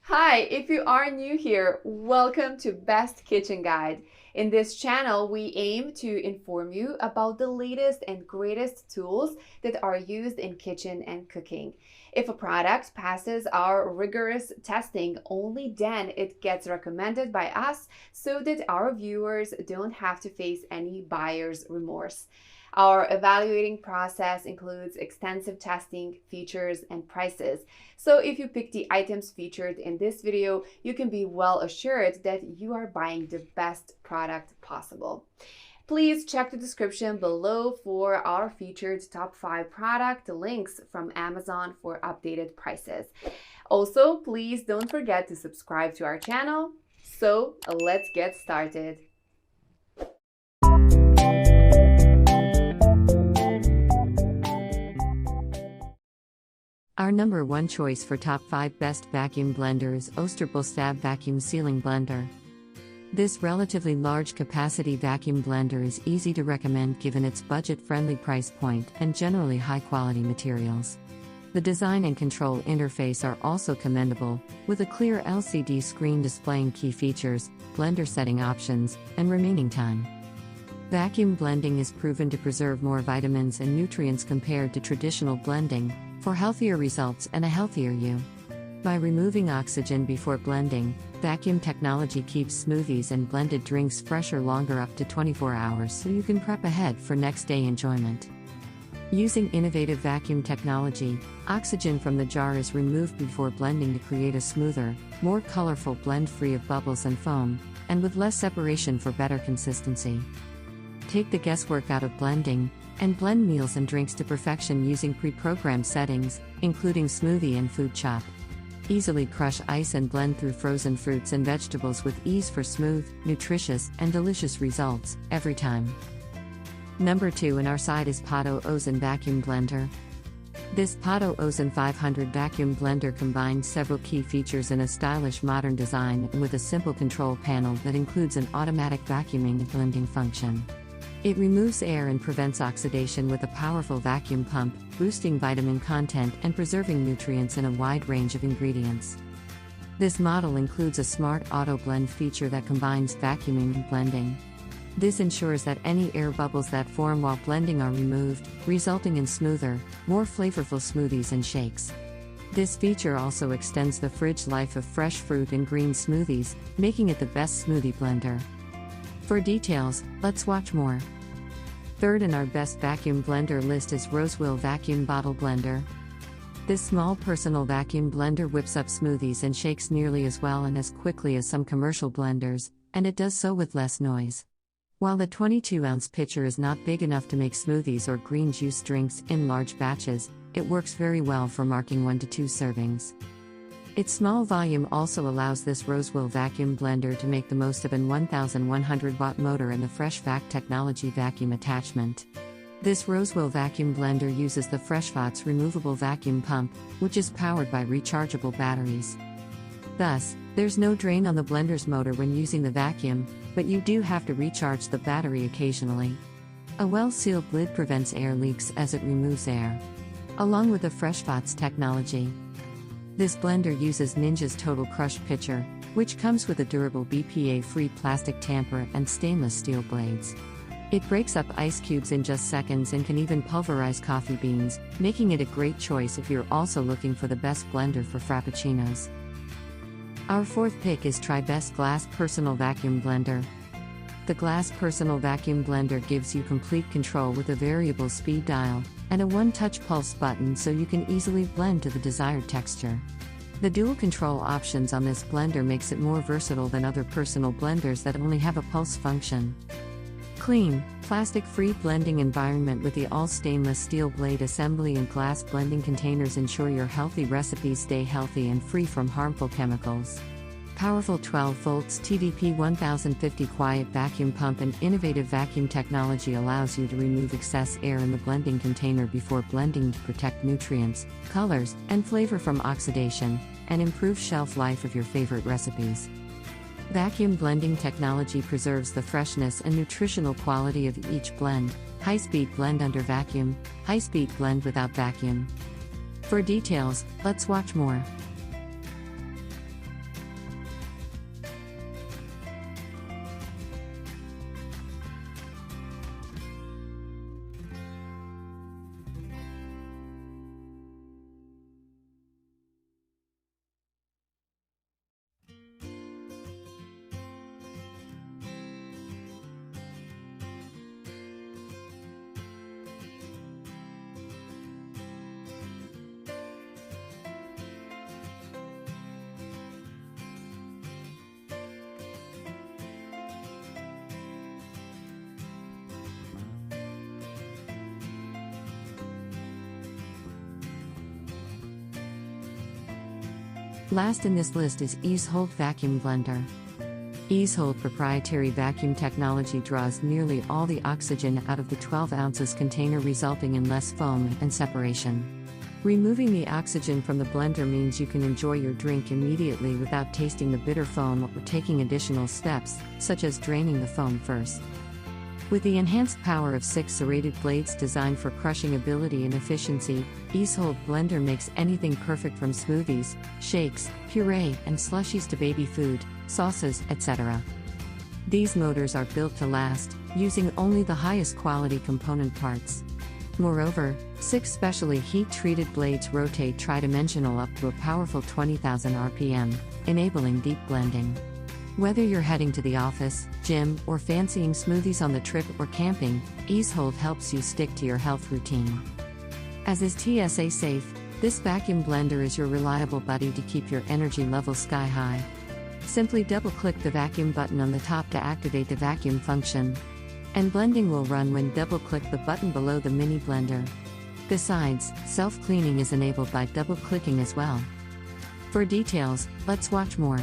Hi, if you are new here, welcome to Best Kitchen Guide. In this channel, we aim to inform you about the latest and greatest tools that are used in kitchen and cooking. If a product passes our rigorous testing, only then it gets recommended by us so that our viewers don't have to face any buyer's remorse. Our evaluating process includes extensive testing, features, and prices. So if you pick the items featured in this video, you can be well assured that you are buying the best product possible. Please check the description below for our featured top 5 product links from Amazon for updated prices. Also, please don't forget to subscribe to our channel. So let's get started. Our number one choice for top 5 best vacuum blender is Osterbol Vacuum Sealing Blender. This relatively large capacity vacuum blender is easy to recommend given its budget-friendly price point and generally high-quality materials. The design and control interface are also commendable, with a clear LCD screen displaying key features, blender setting options, and remaining time. Vacuum blending is proven to preserve more vitamins and nutrients compared to traditional blending, for healthier results and a healthier you. By removing oxygen before blending, vacuum technology keeps smoothies and blended drinks fresher longer up to 24 hours so you can prep ahead for next day enjoyment. Using innovative vacuum technology, oxygen from the jar is removed before blending to create a smoother, more colorful blend free of bubbles and foam, and with less separation for better consistency. Take the guesswork out of blending, and blend meals and drinks to perfection using pre-programmed settings, including smoothie and food chop. Easily crush ice and blend through frozen fruits and vegetables with ease for smooth, nutritious, and delicious results, every time. Number 2 in our side is Pato Ozone Vacuum Blender. This Pato Ozone 500 vacuum blender combines several key features in a stylish modern design and with a simple control panel that includes an automatic vacuuming and blending function. It removes air and prevents oxidation with a powerful vacuum pump, boosting vitamin content and preserving nutrients in a wide range of ingredients. This model includes a smart auto blend feature that combines vacuuming and blending. This ensures that any air bubbles that form while blending are removed, resulting in smoother, more flavorful smoothies and shakes. This feature also extends the fridge life of fresh fruit and green smoothies, making it the best smoothie blender. For details, let's watch more. Third in our best vacuum blender list is Rosewell Vacuum Bottle Blender. This small personal vacuum blender whips up smoothies and shakes nearly as well and as quickly as some commercial blenders, and it does so with less noise. While the 22-ounce pitcher is not big enough to make smoothies or green juice drinks in large batches, it works very well for marking 1 to 2 servings. Its small volume also allows this Rosewell vacuum blender to make the most of an 1,100-watt motor and the FreshVac technology vacuum attachment. This Rosewell vacuum blender uses the FreshVac's removable vacuum pump, which is powered by rechargeable batteries. Thus, there's no drain on the blender's motor when using the vacuum, but you do have to recharge the battery occasionally. A well-sealed lid prevents air leaks as it removes air. Along with the FreshVac's technology, this blender uses Ninja's Total Crush pitcher, which comes with a durable BPA-free plastic tamper and stainless steel blades. It breaks up ice cubes in just seconds and can even pulverize coffee beans, making it a great choice if you're also looking for the best blender for frappuccinos. Our fourth pick is TriBest Glass Personal Vacuum Blender. The Glass Personal Vacuum Blender gives you complete control with a variable speed dial and a one-touch pulse button so you can easily blend to the desired texture. The dual control options on this blender makes it more versatile than other personal blenders that only have a pulse function. Clean, plastic-free blending environment with the all-stainless steel blade assembly and glass blending containers ensure your healthy recipes stay healthy and free from harmful chemicals. Powerful 12 volts TDP 1050 quiet vacuum pump and innovative vacuum technology allows you to remove excess air in the blending container before blending to protect nutrients, colors, and flavor from oxidation, and improve shelf life of your favorite recipes. Vacuum blending technology preserves the freshness and nutritional quality of each blend. High-speed blend under vacuum, high-speed blend without vacuum. For details, let's watch more. Last in this list is Easehold Vacuum Blender. Easehold proprietary vacuum technology draws nearly all the oxygen out of the 12 ounces container, resulting in less foam and separation. Removing the oxygen from the blender means you can enjoy your drink immediately without tasting the bitter foam or taking additional steps, such as draining the foam first. With the enhanced power of 6 serrated blades designed for crushing ability and efficiency, Easehold Blender makes anything perfect from smoothies, shakes, puree, and slushies to baby food, sauces, etc. These motors are built to last, using only the highest quality component parts. Moreover, 6 specially heat-treated blades rotate tridimensional up to a powerful 20,000 RPM, enabling deep blending. Whether you're heading to the office, gym, or fancying smoothies on the trip or camping, Easehold helps you stick to your health routine. As is TSA safe, this vacuum blender is your reliable buddy to keep your energy level sky high. Simply double-click the vacuum button on the top to activate the vacuum function. And blending will run when double-click the button below the mini blender. Besides, self-cleaning is enabled by double-clicking as well. For details, let's watch more.